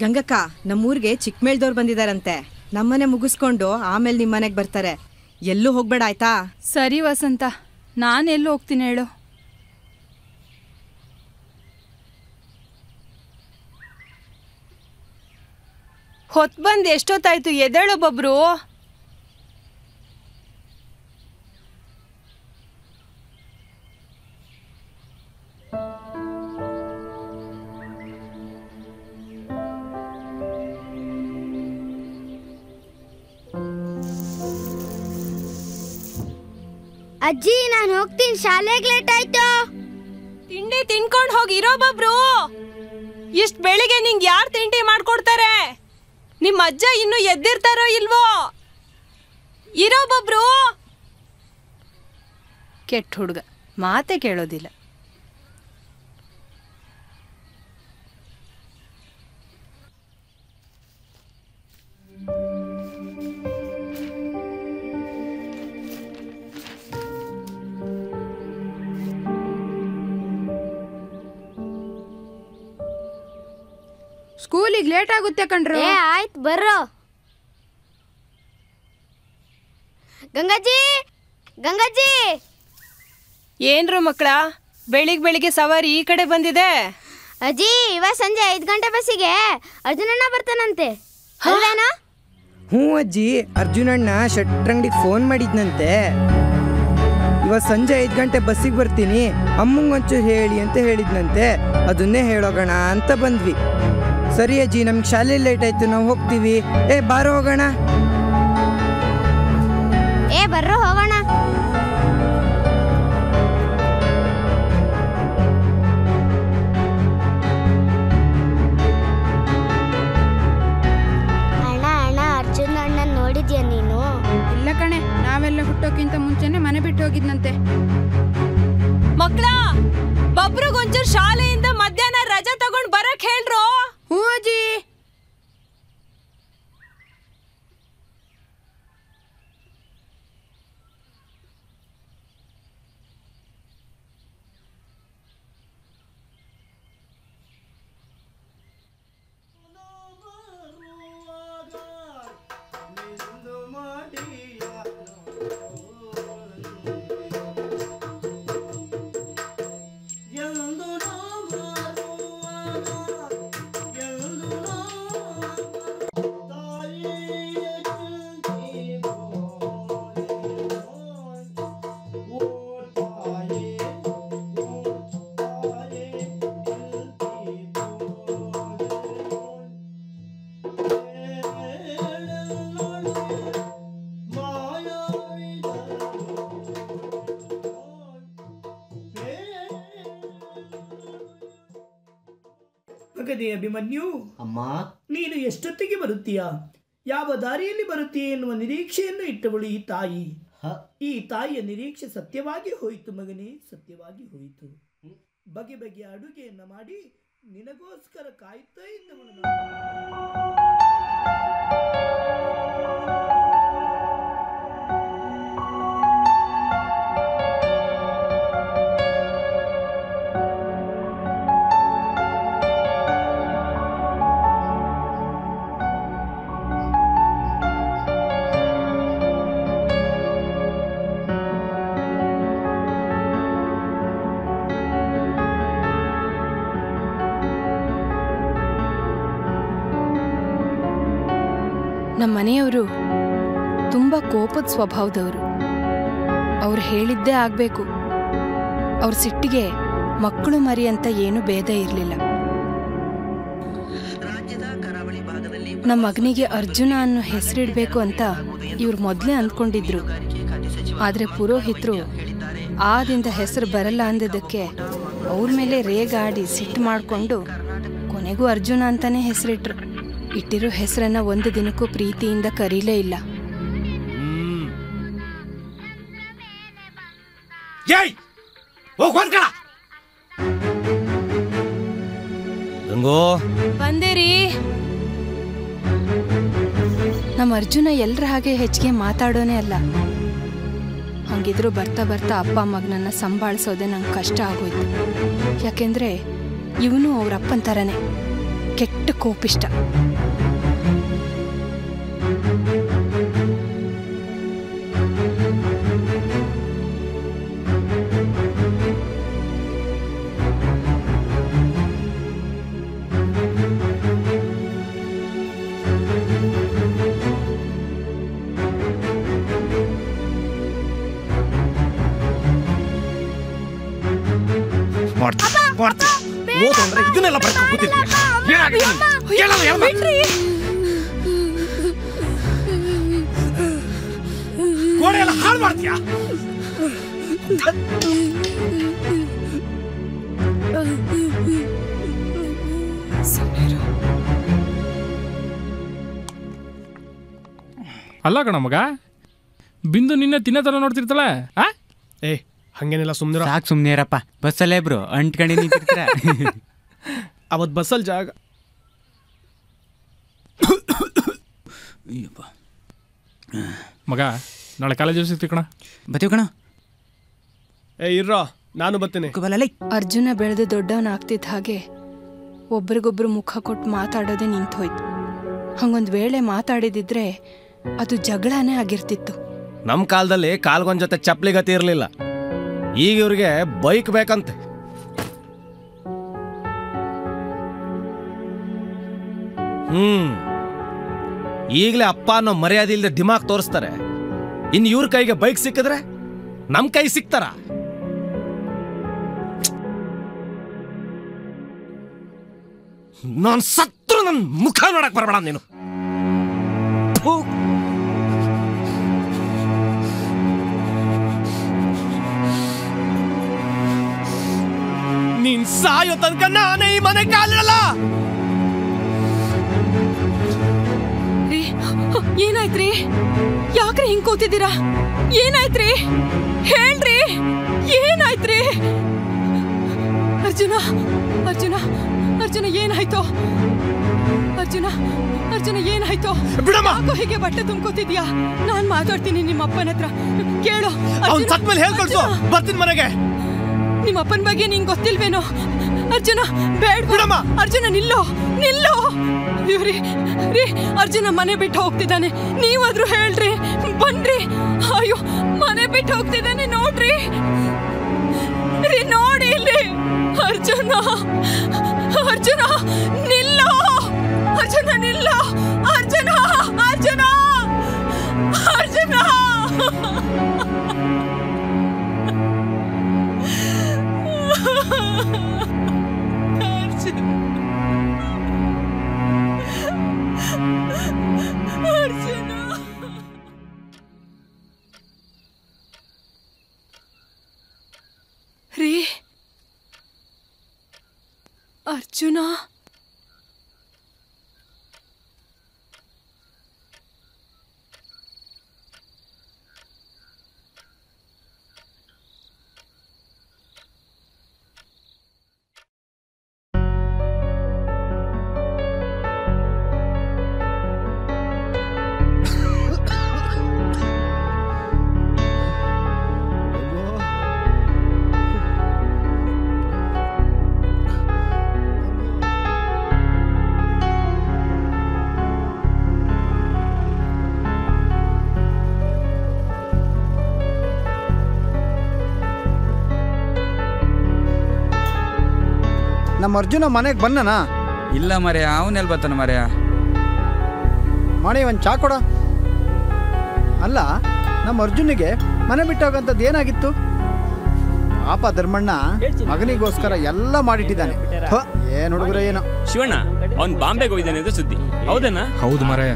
ಗಂಗಕ್ಕ, ನಮ್ಮೂರಿಗೆ ಚಿಕ್ಕಮೇಳ್ದವ್ರು ಬಂದಿದಾರಂತೆ. ನಮ್ಮನೆ ಮುಗಿಸ್ಕೊಂಡು ಆಮೇಲೆ ನಿಮ್ಮ ಮನೆಗೆ ಬರ್ತಾರೆ. ಎಲ್ಲೂ ಹೋಗ್ಬೇಡ ಆಯ್ತಾ? ಸರಿ ವಸಂತ, ನಾನೆಲ್ಲೂ ಹೋಗ್ತೀನಿ ಹೇಳು. ಹೊತ್ತು ಬಂದು ಎಷ್ಟೊತ್ತಾಯ್ತು? ಎದ್ದೇಳು ಬಬ್ರು. ಅಜ್ಜಿ, ನಾನು ಹೋಗ್ತೀನಿ, ಶಾಲೆಗೆ ಲೇಟ್ ಆಯ್ತು. ತಿಂಡಿ ತಿನ್ಕೊಂಡು ಹೋಗಿರೋ ಬಬ್ರು. ಇಷ್ಟು ಬೆಳಿಗ್ಗೆ ನಿಂಗೆ ಯಾರು ತಿಂಡಿ ಮಾಡ್ಕೊಡ್ತಾರೆ? ನಿಮ್ಮ ಅಜ್ಜ ಇನ್ನು ಎದ್ದಿರ್ತಾರೋ ಇಲ್ವೋ? ಇರೋ ಬಬ್ರು. ಕೆಟ್ಟ ಹುಡುಗ, ಮಾತೆ ಕೇಳೋದಿಲ್ಲ. ಸ್ಕೂಲಿಗೆ ಲೇಟ್ ಆಗುತ್ತೆ ಕಣ್ರು. ಆಯ್ತು ಬರ್ರೋ. ಗಂಗಾಜಿ, ಗಂಗಾಜಿ. ಏನ್ರು ಮಕ್ಕಳ, ಬೆಳಿಗ್ಗೆ ಸವಾರಿ ಈ ಕಡೆ ಬಂದಿದೆ? ಅಜ್ಜಿ, ಇವಾಗ ಸಂಜೆ 5 ಗಂಟೆ ಬಸ್ಸಿಗೆ ಅರ್ಜುನಣ್ಣ ಬರ್ತಾನಂತೆ, ಅಲ್ವೇನೋ? ಹ್ಞೂ ಅಜ್ಜಿ, ಅರ್ಜುನಣ್ಣ ಶೆಟ್ರಂಗಡಿಗೆ ಫೋನ್ ಮಾಡಿದ್ನಂತೆ. ಇವತ್ತು ಸಂಜೆ 5 ಗಂಟೆ ಬಸ್ಸಿಗೆ ಬರ್ತೀನಿ, ಅಮ್ಮಂಗೊಂಚೂರು ಹೇಳಿ ಅಂತ ಹೇಳಿದ್ನಂತೆ. ಅದನ್ನೇ ಹೇಳೋಗೋಣ ಅಂತ ಬಂದ್ವಿ. ಸರಿ ಅಜ್ಜಿ, ನಮ್ಗೆ ಶಾಲೆ ಲೇಟ್ ಆಯ್ತು, ನಾವು ಹೋಗ್ತೀವಿ. ಬಾರೋ ಹೋಗೋಣ. ಬರ್ರೋ ಹೋಗೋಣ. ಅಣ್ಣ, ಅರ್ಜುನ್ ಅಣ್ಣ ನೋಡಿದ್ಯಾ ನೀನು? ಇಲ್ಲ ಕಣೆ, ನಾವೆಲ್ಲ ಹುಟ್ಟೋಕ್ಕಿಂತ ಮುಂಚೆನೆ ಮನೆ ಬಿಟ್ಟು ಹೋಗಿದ್ನಂತೆ. ಮಕ್ಕಳ, ಬಬ್ರಿಗೊಂಚೂರು ಶಾಲೆಯಿಂದ ಮಧ್ಯಾಹ್ನ ರಜಾ ತಗೊಂಡು ಬರಕ್ ಹೇಳ್ರು. ಹ್ಞೂ ಅಜ್ಜಿ. ಅಭಿಮನ್ಯು, ಅಮ್ಮ, ನೀನು ಎಷ್ಟೊತ್ತಿಗೆ ಬರುತ್ತೀಯಾ? ಯಾವ ದಾರಿಯಲ್ಲಿ ಬರುತ್ತೀಯ ಎನ್ನುವ ನಿರೀಕ್ಷೆಯನ್ನು ಇಟ್ಟವಳು ಈ ತಾಯಿ. ಈ ತಾಯಿಯ ನಿರೀಕ್ಷೆ ಸತ್ಯವಾಗಿ ಹೋಯಿತು ಮಗನೇ, ಸತ್ಯವಾಗಿ ಹೋಯಿತು. ಬಗೆ ಬಗೆಯ ಅಡುಗೆಯನ್ನು ಮಾಡಿ ನಿನಗೋಸ್ಕರ ಕಾಯುತ್ತಾ ಇದ್ದವಳು. ನಮ್ಮ ಮನೆಯವರು ತುಂಬ ಕೋಪದ ಸ್ವಭಾವದವರು. ಅವ್ರು ಹೇಳಿದ್ದೇ ಆಗಬೇಕು. ಅವ್ರ ಸಿಟ್ಟಿಗೆ ಮಕ್ಕಳು ಮರಿ ಅಂತ ಏನೂ ಭೇದ ಇರಲಿಲ್ಲ. ನಮ್ಮ ಮಗನಿಗೆ ಅರ್ಜುನ ಅನ್ನೋ ಹೆಸರಿಡಬೇಕು ಅಂತ ಇವ್ರು ಮೊದಲೇ ಅಂದ್ಕೊಂಡಿದ್ರು. ಆದರೆ ಪುರೋಹಿತರು ಆದಿಂದ ಹೆಸರು ಬರಲ್ಲ ಅಂದಿದ್ದಕ್ಕೆ ಅವ್ರ ಮೇಲೆ ರೇಗಾಡಿ ಸಿಟ್ಟು ಮಾಡಿಕೊಂಡು ಕೊನೆಗೂ ಅರ್ಜುನ ಅಂತಾನೆ ಹೆಸರಿಟ್ರು. ಇಟ್ಟಿರೋ ಹೆಸರನ್ನ ಒಂದು ದಿನಕ್ಕೂ ಪ್ರೀತಿಯಿಂದ ಕರೀಲೇ ಇಲ್ಲ. ಬಂದೇರಿ. ನಮ್ಮ ಅರ್ಜುನ ಎಲ್ರ ಹಾಗೆ ಹೆಚ್ಚಿಗೆ ಮಾತಾಡೋನೇ ಅಲ್ಲ. ಹಂಗಿದ್ರು ಬರ್ತಾ ಬರ್ತಾ ಅಪ್ಪ ಮಗನನ್ನ ಸಂಭಾಳಿಸೋದೆ ನಂಗೆ ಕಷ್ಟ ಆಗೋಯ್ತು. ಯಾಕೆಂದ್ರೆ ಇವನು ಅವ್ರ ಅಪ್ಪನ ಥರನೇ. ಕೆಟ್ಟ ಕೋಪಿಷ್ಟ. ಇದನ್ನೆಲ್ಲ ಗೋಡೆ ಎಲ್ಲ ಹಾಳು ಮಾಡ್ತೀಯಾ? ಅಲ್ಲ ಕಣ ಮಗ, ಬಿಂದು ನಿನ್ನೆ ತಿನ್ನೋ ಥರ ನೋಡ್ತಿರ್ತಾಳೆ. ಏ ಹಂಗೇನೆಲ್ಲ ಸುಮ್ಮನೆ ಸಾಕು ಸುಮ್ಮನೆ ಇರಪ್ಪ. ಬಸ್ಸಲ್ಲೇ ಇಬ್ರು ಅಂಟ್ಕಂಡು ನಿಂತಿರ್ತೀರ. ಅವತ್ತು ಬಸ್ಸಲ್ಲಿ ಜಾಗ. ಮಗ ನಾಳೆ ಕಾಲೇಜಲ್ಲಿ ಸಿಗ್ತೀವಿ ಕಣ. ಬತ್ತೀವಿ ಕಣ. ಏ ಇರ್ರೋ, ನಾನು ಬರ್ತೀನಿ. ಅರ್ಜುನ ಬೆಳೆದು ದೊಡ್ಡವನಾಗ್ತಿದ್ದ ಹಾಗೆ ಒಬ್ರಿಗೊಬ್ರು ಮುಖ ಕೊಟ್ಟು ಮಾತಾಡೋದೇ ನಿಂತೋಯ್ತು. ಹಂಗೊಂದು ವೇಳೆ ಮಾತಾಡಿದಿದ್ರೆ ಅದು ಜಗಳನೇ ಆಗಿರ್ತಿತ್ತು. ನಮ್ಮ ಕಾಲದಲ್ಲಿ ಕಾಲ್ಗೊಂದ್ ಜೊತೆ ಚಪ್ಪಲಿ ಗತಿ ಇರಲಿಲ್ಲ. ಈಗ ಇವ್ರಿಗೆ ಬೈಕ್ ಬೇಕಂತೆ. ಈಗಲೇ ಅಪ್ಪ ಅನ್ನೋ ಮರ್ಯಾದೆ ಇಲ್ಲದೆ ದಿಮಾಗ್ ತೋರಿಸ್ತಾರೆ. ಇನ್ನು ಇವ್ರ ಕೈಗೆ ಬೈಕ್ ಸಿಕ್ಕಿದ್ರೆ ನಮ್ ಕೈ ಸಿಕ್ತಾರ? ನಾನು ಸತ್ರು ನನ್ನ ಮುಖ ನೋಡಕ್ ಬರಬೇಡ ನೀನು. ನೀನ್ ಸಾಯೋ ತನಕ ನಾನೇ ಈ ಮನೆ ಕಾಲಿಡಲ್ಲ. ಏನಾಯ್ತ್ರಿ? ಯಾಕ್ರಿ ಹಿಂಗ್ ಕೂತಿದ್ದೀರಾ? ಏನಾಯ್ತ್ರಿ? ಹೇಳ್ರಿ, ಏನಾಯ್ತ್ರಿ? ಅರ್ಜುನ ಅರ್ಜುನ ಅರ್ಜುನ ಏನಾಯ್ತು? ಅರ್ಜುನ ಅರ್ಜುನ ಏನಾಯ್ತು? ಯಾಕೋ ಹೀಗೆ ಬಟ್ಟೆ ತುಂಬ್ಕೋತಿದ್ಯಾ? ನಾನ್ ಮಾತಾಡ್ತೀನಿ ನಿಮ್ಮ ಅಪ್ಪನ ಹತ್ರ, ಕೇಳು. ಅವ್ನ್ ಸತ್ ಮೇಲೆ ಹೇಳ್ಕೊಳ್ಸು, ಬರ್ತೀನಿ ಮನೆಗೆ. ನಿಮ್ಮ ಅಪ್ಪನ ಬಗ್ಗೆ ನಿಂಗೆ ಗೊತ್ತಿಲ್ವೇನೋ? ಅರ್ಜುನ ಬೇಡ. ಅರ್ಜುನ ನಿಲ್ಲೋ ನಿಲ್ಲೋ. ಇವ್ರಿ ರೀ, ಅರ್ಜುನ ಮನೆ ಬಿಟ್ಟು ಹೋಗ್ತಿದ್ದಾನೆ. ನೀವಾದ್ರೂ ಹೇಳ್ರಿ, ಬನ್ರಿ. ಅಯ್ಯೋ, ಮನೆ ಬಿಟ್ಟು ಹೋಗ್ತಿದ್ದಾನೆ ನೋಡ್ರಿ. ರೀ ನೋಡಿ ಇಲ್ಲಿ. ಅರ್ಜುನ ಅರ್ಜುನ ನಿಲ್ಲೋ. ಅರ್ಜುನ ನಿಲ್ಲೋ. ಅರ್ಜುನ ಅರ್ಜುನ ಅರ್ಜುನ. ರೀ ಅರ್ಜುನ, ನಮ್ಮ ಅರ್ಜುನ ಮನೆಗೆ ಬಂದನ? ಇಲ್ಲ ಮರ್ಯ, ಅವನೆಲ್ಲಿ ಬರ್ತಾನ ಮರ್ಯ. ಮಾಡಿ ಒಂದು ಚಾ ಕೊಡ. ಅಲ್ಲ, ನಮ್ಮ ಅರ್ಜುನಿಗೆ ಮನೆ ಬಿಟ್ಟೋಗಂಥದ್ದು ಏನಾಗಿತ್ತು? ಪಾಪ ಧರ್ಮಣ್ಣ ಮಗನಿಗೋಸ್ಕರ ಎಲ್ಲ ಮಾಡಿಟ್ಟಿದ್ದಾನೆ. ಏನ್ ಹುಡುಗರ ಏನೋ. ಶಿವಣ್ಣ ಅವ್ನ್ ಬಾಂಬೆಗೆ ಹೋಗಿದ್ದಾನೆ ಅಂತ ಸುದ್ದಿ, ಹೌದೇನಾ? ಹೌದು ಮರಯ,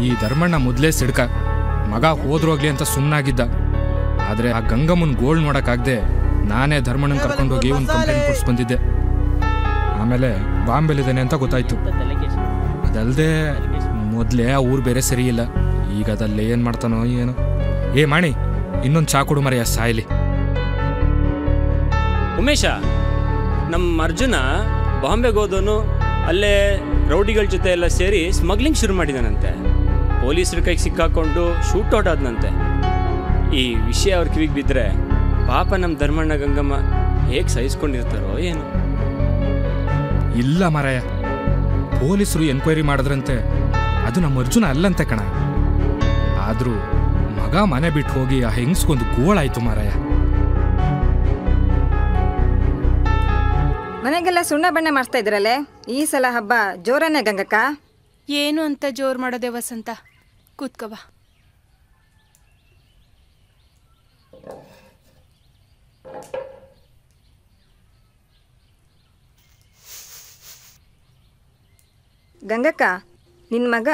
ಈ ಧರ್ಮಣ್ಣ ಮೊದಲೇ ಸಿಡ್ಕ. ಮಗ ಹೋದ್ರೋಗ್ಲಿ ಅಂತ ಸುಮ್ಮನಾಗಿದ್ದ. ಆದ್ರೆ ಆ ಗಂಗಮ್ಮನ್ ಗೋಲ್ಡ್ ನೋಡಕ್ಕಾಗ್ದೆ ನಾನೇ ಧರ್ಮಣ್ಣನ್ ಕರ್ಕೊಂಡೋಗಿ ಒಂದು ಕಂಪ್ಲೇಂಟ್ ಕೊಡ್ಸ್ ಬಂದಿದ್ದೆ. ಆಮೇಲೆ ಬಾಂಬೆಲಿದ್ದಾನೆ ಅಂತ ಗೊತ್ತಾಯ್ತು. ಅದಲ್ಲದೆ ಮೊದಲೇ ಆ ಊರು ಬೇರೆ ಸರಿ ಇಲ್ಲ. ಈಗ ಅದಲ್ಲೇ ಏನು ಮಾಡ್ತಾನೋ ಏನೋ. ಏ ಮಾಣಿ, ಇನ್ನೊಂದು ಚಾ ಕೊಡು ಮರೆಯ ಸಾಯ್ಲಿ. ಉಮೇಶ, ನಮ್ಮ ಅರ್ಜುನ ಬಾಂಬೆಗೆ ಹೋದವನು ಅಲ್ಲೇ ರೌಡಿಗಳ ಜೊತೆ ಎಲ್ಲ ಸೇರಿ ಸ್ಮಗ್ಲಿಂಗ್ ಶುರು ಮಾಡಿದಾನಂತೆ. ಪೊಲೀಸರ ಕೈಗೆ ಸಿಕ್ಕಾಕೊಂಡು ಶೂಟ್ ಔಟ್ ಆದನಂತೆ. ಈ ವಿಷಯ ಅವ್ರ ಕಿವಿಗೆ ಬಿದ್ದರೆ ಪಾಪ ನಮ್ಮ ಧರ್ಮಣ್ಣ ಗಂಗಮ್ಮ ಹೇಗೆ ಸಹಿಸ್ಕೊಂಡಿರ್ತಾರೋ ಏನು. ಇಲ್ಲ ಮರಯ, ಪೊಲೀಸರು ಎನ್ಕ್ವೈರಿ ಮಾಡಿದ್ರಂತೆ ಅದು ನಮ್ಮ ಅರ್ಜುನ ಅಲ್ಲಂತೆ ಕಣ. ಆದ್ರೂ ಮಗ ಮನೆ ಬಿಟ್ಟು ಹೋಗಿ ಆ ಹೆಂಗ್ಸ್ಗೊಂದು ಗೋಳಾಯ್ತು ಮಾರಾಯ. ಮನೆಗೆಲ್ಲ ಸುಣ್ಣ ಬಣ್ಣೆ ಮಾಡಿಸ್ತಾ ಇದ್ರಲ್ಲೇ, ಈ ಸಲ ಹಬ್ಬ ಜೋರನ್ನೇ ಗಂಗಕ್ಕ? ಏನು ಅಂತ ಜೋರು ಮಾಡೋದೆ ವಸಂತ, ಕೂತ್ಕೋ ಬಾ. ಗಂಗಕ್ಕ, ನಿನ್ನ ಮಗ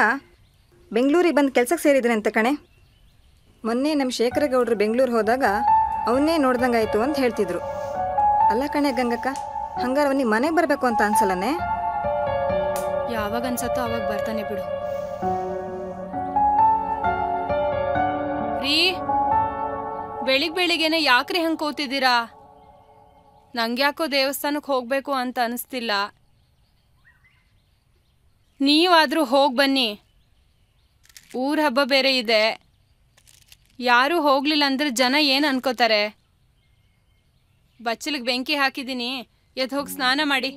ಬೆಂಗಳೂರಿಗೆ ಬಂದು ಕೆಲ್ಸಕ್ಕೆ ಸೇರಿದ್ರೆ ಅಂತ ಕಣೆ. ಮೊನ್ನೆ ನಮ್ಮ ಶೇಖರಗೌಡರು ಬೆಂಗಳೂರು ಹೋದಾಗ ಅವನ್ನೇ ನೋಡ್ದಂಗಾಯ್ತು ಅಂತ ಹೇಳ್ತಿದ್ರು. ಅಲ್ಲ ಕಣೆ ಗಂಗಕ್ಕ, ಹಂಗಾರೆ ಅವನಿಗೆ ಮನೆಗೆ ಬರಬೇಕು ಅಂತ ಅನ್ಸಲ್ಲನೆ? ಯಾವಾಗ ಅನ್ಸತ್ತೋ ಅವಾಗ ಬರ್ತಾನೆ ಬಿಡು. ರೀ, ಬೆಳಿಗ್ಗೆನೆ ಯಾಕ್ರಿ ಹಂಗೆ ಕೂತಿದ್ದೀರಾ? ನಂಗ್ಯಾಕೋ ದೇವಸ್ಥಾನಕ್ಕೆ ಹೋಗ್ಬೇಕು ಅಂತ ಅನಿಸ್ತಿಲ್ಲ. ನೀವಾದರೂ ಹೋಗಿ ಬನ್ನಿ, ಊರ ಹಬ್ಬ ಬೇರೆ ಇದೆ. ಯಾರೂ ಹೋಗ್ಲಿಲ್ಲ ಅಂದ್ರೆ ಜನ ಏನು ಅನ್ಕೋತಾರೆ? ಬಚ್ಚಲಿಗೆ ಬೆಂಕಿ ಹಾಕಿದ್ದೀನಿ, ಎದ್ದು ಹೋಗಿ ಸ್ನಾನ ಮಾಡಿ.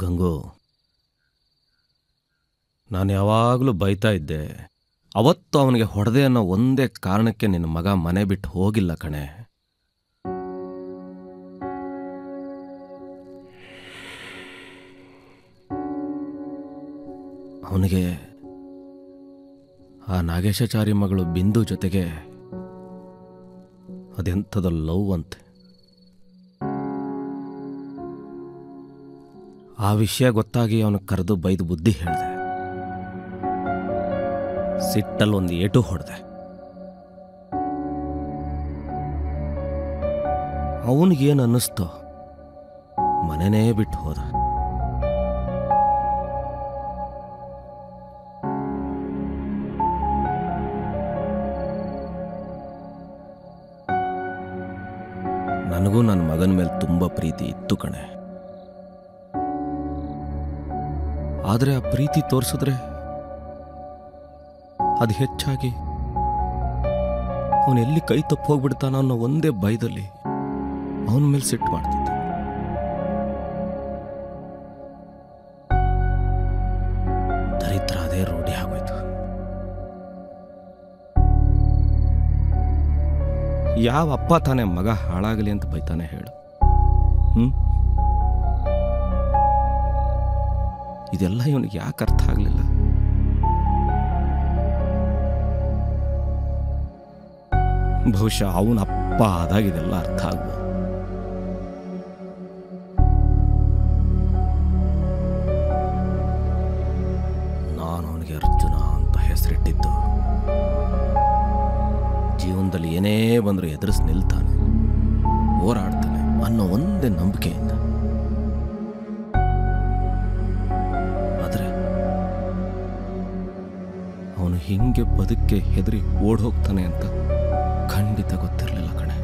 ಗಂಗು, ನಾನು ಯಾವಾಗಲೂ ಬೈತಾ ಇದ್ದೆ. ಅವತ್ತು ಅವನಿಗೆ ಹೊಡೆದೆ ಅನ್ನೋ ಒಂದೇ ಕಾರಣಕ್ಕೆ ನಿನ್ನ ಮಗ ಮನೆ ಬಿಟ್ಟು ಹೋಗಿಲ್ಲ ಕಣೆ. ಅವನಿಗೆ ಆ ನಾಗೇಶಾಚಾರಿ ಮಗಳು ಬಿಂದು ಜೊತೆಗೆ ಅದೆಂಥದ ಲವ್ ಅಂತೆ. ಆ ವಿಷಯ ಗೊತ್ತಾಗಿ ಅವನು ಕರೆದು ಬೈದು ಬುದ್ಧಿ ಹೇಳಿದೆ. ಸಿಟ್ಟಲ್ಲಿ ಒಂದು ಏಟು ಹೊಡೆದೆ. ಅವನಿಗೇನು ಅನ್ನಿಸ್ತೋ ಮನೆನೇ ಬಿಟ್ಟು ಹೋದ. ನನಗೂ ನನ್ನ ಮಗನ ಮೇಲೆ ತುಂಬ ಪ್ರೀತಿ ಇತ್ತು ಕಣೆ. ಆದರೆ ಆ ಪ್ರೀತಿ ತೋರಿಸಿದ್ರೆ ಅದು ಹೆಚ್ಚಾಗಿ ಅವನೆಲ್ಲಿ ಕೈ ತಪ್ಪು ಹೋಗ್ಬಿಡ್ತಾನ ಅನ್ನೋ ಒಂದೇ ಭಯದಲ್ಲಿ ಅವನ ಮೇಲೆ ಸಿಟ್ಟು ಮಾಡ್ತಿದ್ದೆ. ದರಿದ್ರ ಅದೇ ರೂಢಿ ಆಗೋಯ್ತು. ಯಾವ ಅಪ್ಪ ತಾನೇ ಮಗ ಹಾಳಾಗಲಿ ಅಂತ ಬೈತಾನೆ ಹೇಳು? ಇದೆಲ್ಲ ಇವನಿಗೆ ಯಾಕೆ ಅರ್ಥ ಆಗಲಿಲ್ಲ? ಬಹುಶಃ ಅವನ ಅಪ್ಪ ಆದಾಗ ಇದೆಲ್ಲ ಅರ್ಥ ಆಗ್ಬೋದು. ನಾನು ಅವನಿಗೆ ಅರ್ಜುನ ಅಂತ ಹೆಸರಿಟ್ಟಿದ್ದು ಜೀವನದಲ್ಲಿ ಏನೇ ಬಂದರೂ ಎದುರಿಸಿ ನಿಲ್ತಾನೆ, ಹೋರಾಡ್ತಾನೆ ಅನ್ನೋ ಒಂದೇ ನಂಬಿಕೆಯಿಂದ. ಅವನು ಹಿಂಗೆ ಬದುಕ್ಕೆ ಹೆದರಿ ಓಡ್ ಹೋಗ್ತಾನೆ ಅಂತ ಖಂಡಿತ ಗೊತ್ತಿರಲಿಲ್ಲ ಕಣೆ.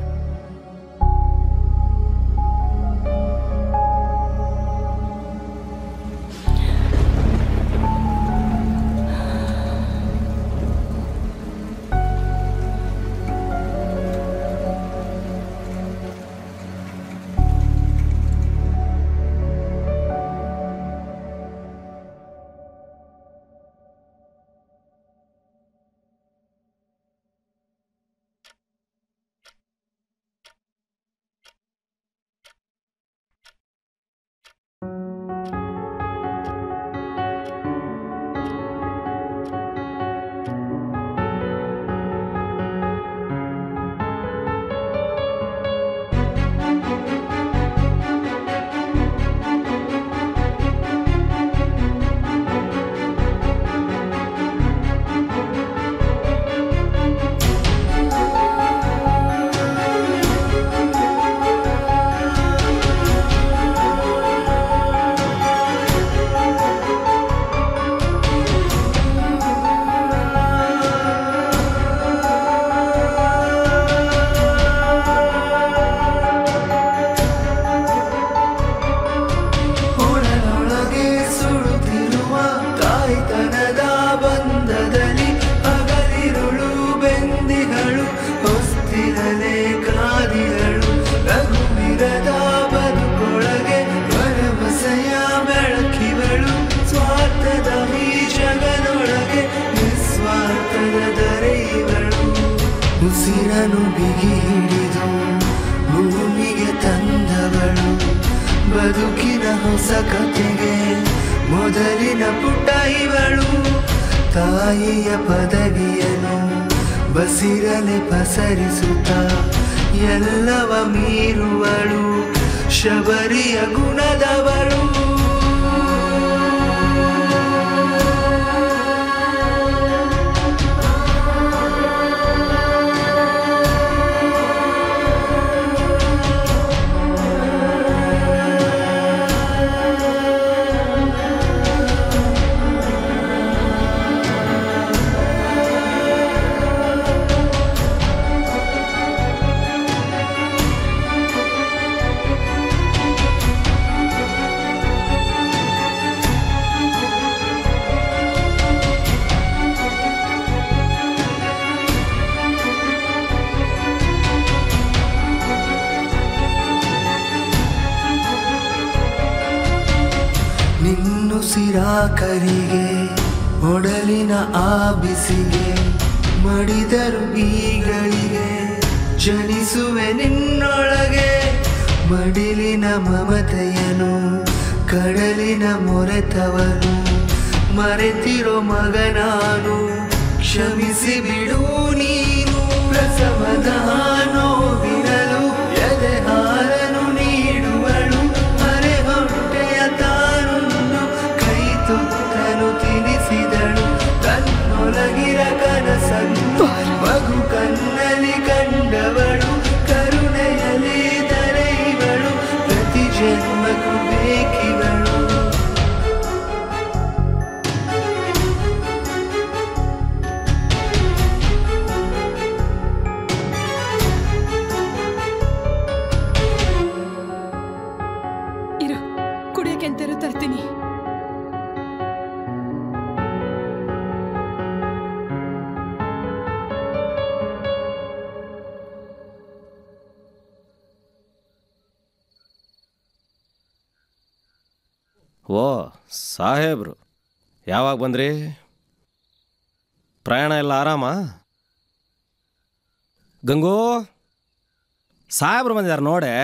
ಹೊಸ ಕಥೆಗೆ ಮೊದಲಿನ ಪುಟ ಇವಳು. ತಾಯಿಯ ಪದವಿಯನ್ನು ಬಸಿರಲೆ ಪಸರಿಸುತ್ತ ಎಲ್ಲವ ಮೀರುವಳು, ಶಬರಿಯ ಗುಣದವಳು. ನಿನ್ನುಸಿರಾಕರಿಗೆ ಒಡಲಿನ ಆ ಬಿಸಿಗೆ ಮಡಿದರು ಈಗಳಿಗೆ ಜನಿಸುವೆ ನಿನ್ನೊಳಗೆ. ಮಡಿಲಿನ ಮಮತೆಯನು ಕಡಲಿನ ಮೊರೆತವನು ಮರೆತಿರೋ ಮಗನಾನು, ಕ್ಷಮಿಸಿ ಬಿಡು ನೀನು. ಪ್ರಸವದ ನೋವಿನಲು ಎದೆ ಹಾರನು ನೀಡುವಳು, ಅರೆ ಹೊಟ್ಟೆಯ ತಾನುಂದು ಕೈ ತುತ್ತನು ತಿನಿಸಿದಳು. ತನ್ನೊಳಗಿರ ಕನಸನ್ನು ಮಗು ಕಣ್ಣಲ್ಲಿ ಕಂಡವಳು, ಕರುಣೆಯಲ್ಲಿ ದರೆಯುವಳು, ಪ್ರತಿ ಜನ್ಮಕ್ಕೂ ಬೇಕಿವಳು. ಕುಡಿಯಕ್ಕೆ ತರ್ತೀನಿ. ಓ ಸಾಹೇಬ್ರು, ಯಾವಾಗ ಬಂದ್ರಿ? ಪ್ರಯಾಣ ಎಲ್ಲ ಆರಾಮ? ಗಂಗು, ಸಾಹೇಬ್ರು ಬಂದಿದ್ದಾರೆ ನೋಡೆ.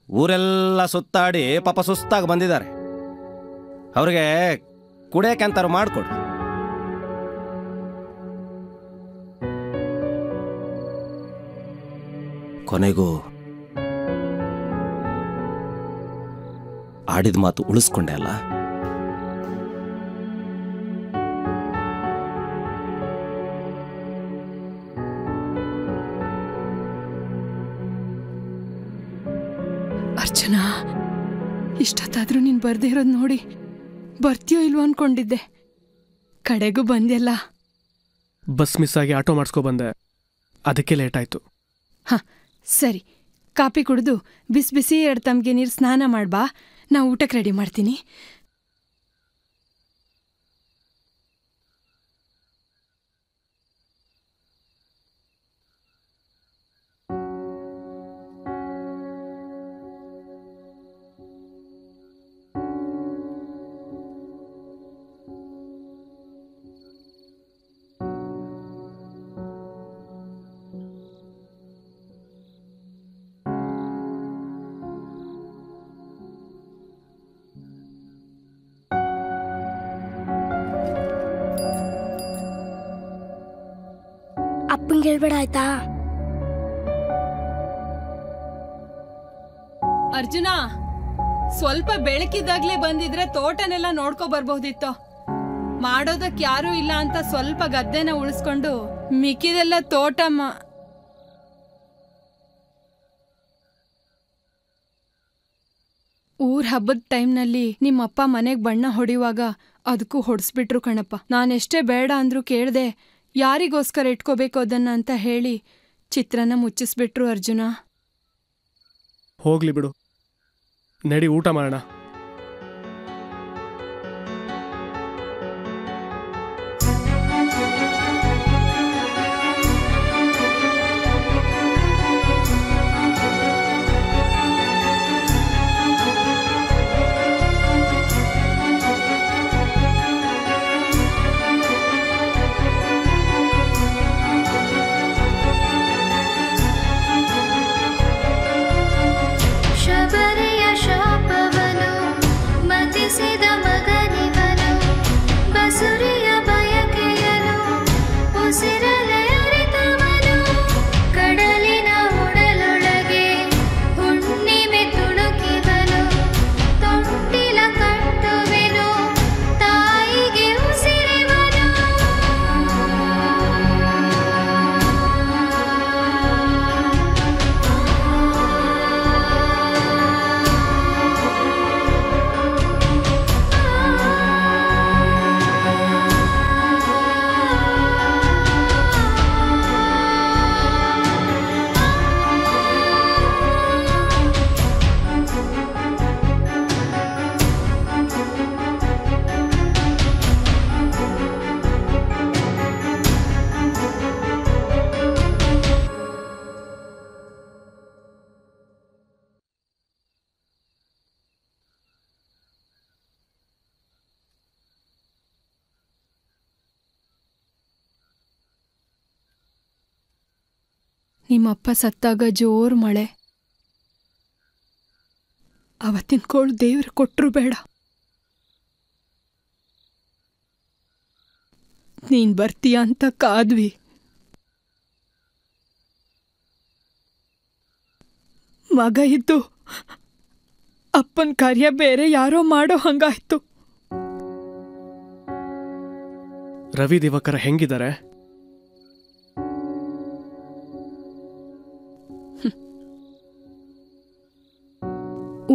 ಊರೆಲ್ಲ ಸುತ್ತಾಡಿ ಪಾಪ ಸುಸ್ತಾಗಿ ಬಂದಿದ್ದಾರೆ. ಅವ್ರಿಗೆ ಕುಡಿಯೋಕೆ ಅಂತಾರು ಮಾಡಿಕೊಡು. ಕೊನೆಗೂ ಆಡಿದ ಮಾತು ಉಳಿಸ್ಕೊಂಡೆ ಅಲ್ಲ. ಅರ್ಚನಾ, ಇಷ್ಟೊತ್ತಾದ್ರೂ ನೀನು ಬರ್ದೇ ಇರೋದು ನೋಡಿ ಬರ್ತೀಯೋ ಇಲ್ವೋ ಅನ್ಕೊಂಡಿದ್ದೆ. ಕಡೆಗೂ ಬಂದೆಲ್ಲ. ಬಸ್ ಮಿಸ್ ಆಗಿ ಆಟೋ ಮಾಡಿಸ್ಕೊ ಬಂದೆ, ಅದಕ್ಕೆ ಲೇಟ್ ಆಯ್ತು. ಹಾಂ ಸರಿ, ಕಾಪಿ ಕುಡಿದು ಬಿಸಿ ಬಿಸಿ 2 ತಮ್ಗೆ ನೀರು ಸ್ನಾನ ಮಾಡ್ಬಾ, ನಾ ಊಟಕ್ಕೆ ರೆಡಿ ಮಾಡ್ತೀನಿ. ಅಪ್ಪಂಗೆ ಹೇಳ್ಬೇಡ ಆಯ್ತಾ? ಅರ್ಜುನ, ಸ್ವಲ್ಪ ಬೆಳಕಿದ್ದಾಗ್ಲೇ ಬಂದಿದ್ರೆ ತೋಟನೆಲ್ಲ ನೋಡ್ಕೊ ಬರ್ಬಹುದಿತ್ತು. ಮಾಡೋದಕ್ಕೆ ಯಾರೂ ಇಲ್ಲ ಅಂತ ಸ್ವಲ್ಪ ಗದ್ದೆನ ಉಳಿಸ್ಕೊಂಡು ಮಿಕ್ಕಿದೆಲ್ಲ ತೋಟ ಊರ್ ಹಬ್ಬದ ಟೈಮ್ನಲ್ಲಿ ನಿಮ್ಮಪ್ಪ ಮನೆಗೆ ಬಣ್ಣ ಹೊಡೆಯುವಾಗ ಅದಕ್ಕೂ ಹೊಡೆಸ್ಬಿಟ್ರು ಕಣಪ್ಪ. ನಾನೆಷ್ಟೇ ಬೇಡ ಅಂದ್ರೂ ಕೇಳ್ದೆ, ಯಾರಿಗೋಸ್ಕರ ಇಟ್ಕೋಬೇಕು ಅದನ್ನ ಅಂತ ಹೇಳಿ ಚಿತ್ರನ ಮುಚ್ಚಿಸ್ಬಿಟ್ರು ಅರ್ಜುನ. ಹೋಗ್ಲಿ ಬಿಡು, ನಡಿ ಊಟ ಮಾಡೋಣ. ಶಬರಿಯ ಶಾಪವನು ನಿಮ್ಮಪ್ಪ ಸತ್ತಾಗ ಜೋರು ಮಳೆ. ಅವತ್ತಿನ ಕೋಳು ದೇವ್ರು ಕೊಟ್ಟರು ಬೇಡ. ನೀನ್ ಬರ್ತೀಯ ಅಂತ ಕಾದ್ವಿ. ಮಗ ಇದ್ದು ಅಪ್ಪನ ಕಾರ್ಯ ಬೇರೆ ಯಾರೋ ಮಾಡೋ ಹಂಗಾಯ್ತು. ರವಿ ದಿವಾಕರ ಹೆಂಗಿದ್ದಾರೆ?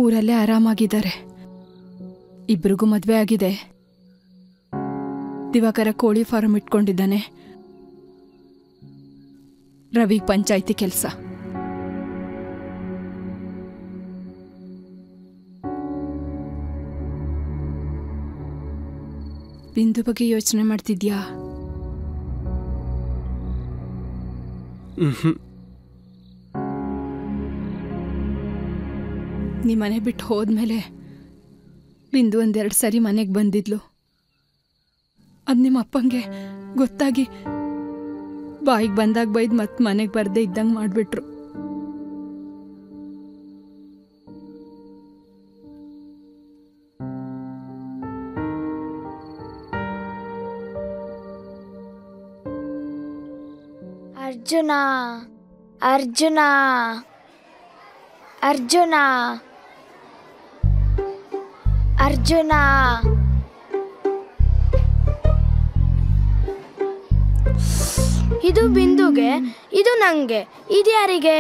ಊರಲ್ಲೇ ಆರಾಮಾಗಿದ್ದಾರೆ. ಇಬ್ರಿಗೂ ಮದುವೆ ಆಗಿದೆ. ದಿವಾಕರ ಕೋಳಿ ಫಾರಂ ಇಟ್ಕೊಂಡಿದ್ದಾನೆ. ರವಿ ಪಂಚಾಯ್ತಿ ಕೆಲಸ. ಬಿಂದು ಬಗ್ಗೆ ಯೋಚನೆ ಮಾಡ್ತಿದ್ಯಾ? ನೀ ಮನೆ ಬಿಟ್ಟು ಹೋದ್ಮೇಲೆ ಬಿಂದು ಒಂದೆರಡು ಸರಿ ಮನೆಗೆ ಬಂದಿದ್ಲು. ಅದು ನಿಮ್ಮ ಅಪ್ಪಂಗೆ ಗೊತ್ತಾಗಿ ಬಾಯಿಗೆ ಬಂದಾಗ ಬೈದು ಮತ್ತೆ ಮನೆಗೆ ಬರದೇ ಇದ್ದಂಗೆ ಮಾಡಿಬಿಟ್ರು. ಅರ್ಜುನ ಅರ್ಜುನ ಅರ್ಜುನ ಅರ್ಜುನ ಇದು ಬಿಂದುಗೆ, ಇದು ನಂಗೆ, ಇದು ಯಾರಿಗೆ?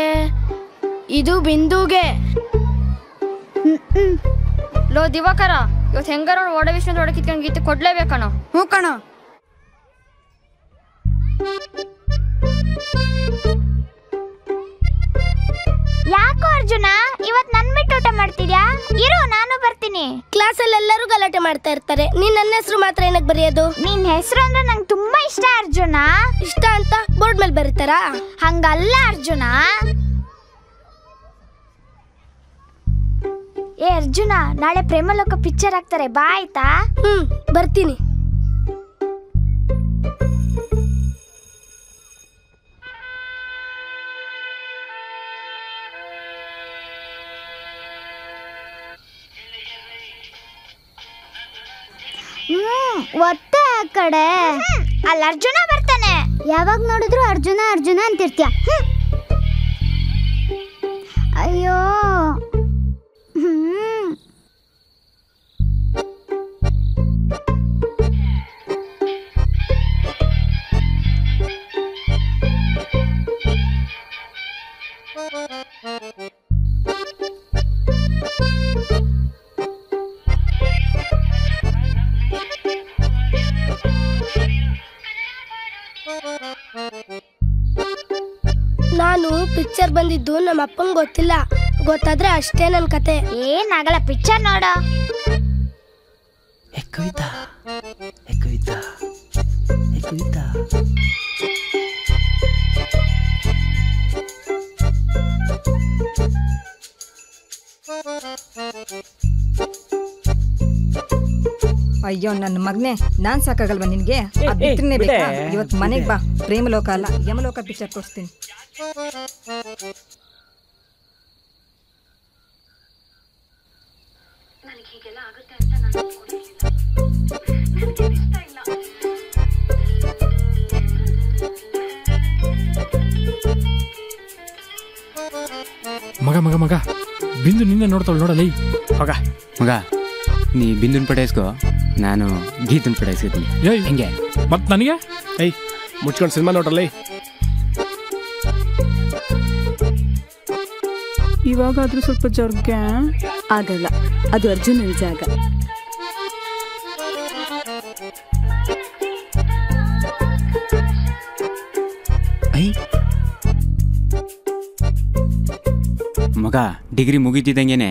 ಇದು ಬಿಂದುಗೆ. ಲೋ ದಿವಾಕರ, ಇವತ್ತು ಹೆಂಗಾರ ಒಡೆ ವಿಷ್ಣು ಒಡೆ ಕಿತ್ಕೊಂಡು ಗೀತೆ ಕೊಡ್ಲೇಬೇಕಣ. ಹ್ಞೂ ಕಣ. ಯಾಕೋ ಅರ್ಜುನ ಇವತ್ ನನ್ ಬಿಟ್ಟು ಊಟ ಮಾಡ್ತಿದ್ಯಾ? ಇರು, ನಾನು ಬರ್ತೀನಿ. ಕ್ಲಾಸಲ್ಲಿ ಎಲ್ಲರೂ ಗಲಾಟೆ ಮಾಡ್ತಾ ಇರ್ತಾರೆ, ನೀನ್ ನನ್ನ ಹೆಸರು ಮಾತ್ರ ಏನಕ್ಕೆ ಬರೆಯೋದು? ನಿನ್ ಹೆಸರು ಅಂದ್ರೆ ನಂಗೆ ತುಂಬಾ ಇಷ್ಟ ಅರ್ಜುನ. ಇಷ್ಟ ಅಂತ ಬೋರ್ಡ್ ಮೇಲೆ ಬರೀತಾರಾ? ಹಂಗಲ್ಲ ಅರ್ಜುನ. ಏ ಅರ್ಜುನ, ನಾಳೆ ಪ್ರೇಮಲೋಕ ಪಿಕ್ಚರ್ ಹಾಕ್ತಾರೆ, ಬಾ ಆಯ್ತಾ? ಬರ್ತೀನಿ. ಒತ್ತೆ ಆ ಕಡೆ. ಅಲ್ಲಿ ಅರ್ಜುನ ಬರ್ತಾನೆ. ಯಾವಾಗ ನೋಡಿದ್ರು ಅರ್ಜುನ ಅರ್ಜುನ ಅಂತಿರ್ತೀಯ. ಅಯ್ಯೋ. ನಾನು ಪಿಕ್ಚರ್ ಬಂದಿದ್ದು ನಮ್ಮ ಅಪ್ಪಂಗೆ ಗೊತ್ತಿಲ್ಲ. ಗೊತ್ತಾದ್ರೆ ಅಷ್ಟೇ ನನ್ನ ಕತೆ. ಏನಾಗಲ್ಲ, ಪಿಕ್ಚರ್ ನೋಡು. ಅಯ್ಯೋ ನನ್ನ ಮಗನೇ, ನಾನ್ ಸಾಕಾಗಲ್ವಾ ನಿನ್ಗೆ? ಬಿಟ್ಟನೆ ಬೇಕಾ? ಇವತ್ತು ಮನೆಗೆ ಬಾ, ಪ್ರೇಮಲೋಕ ಅಲ್ಲ ಯಮಲೋಕ ಪಿಕ್ಚರ್ ತೋರಿಸ್ತೀನಿ. ಮಗ ಮಗ ಮಗ ಬಿಂದು ನಿನ್ನೆ ನೋಡ್ತಾಳು ನೋಡಲಿ. ಮಗ ಮಗ ನೀ ಬಿಂದುನ್ ಪಡೇಸ್ಕೋ, ನಾನು ಗೀತನ್ ಪಡೇಸ್ಕೊತೀನಿ. ಏಯ್ ಹೆಂಗೆ ಮತ್ ನನಗೆ? ಏಯ್ ಮುಚ್ಕೊಂಡು ಸಿನಿಮಾ ನೋಡ್ರಲ್ಲ. ಇವಾಗಾದ್ರೂ ಸ್ವಲ್ಪ ಜರ್ಗೆ ಆಗಲ್ಲ, ಅದು ಅರ್ಜುನನ ಜಾಗ. ಮಗ ಡಿಗ್ರಿ ಮುಗಿತಿದ್ದಂಗೆನೆ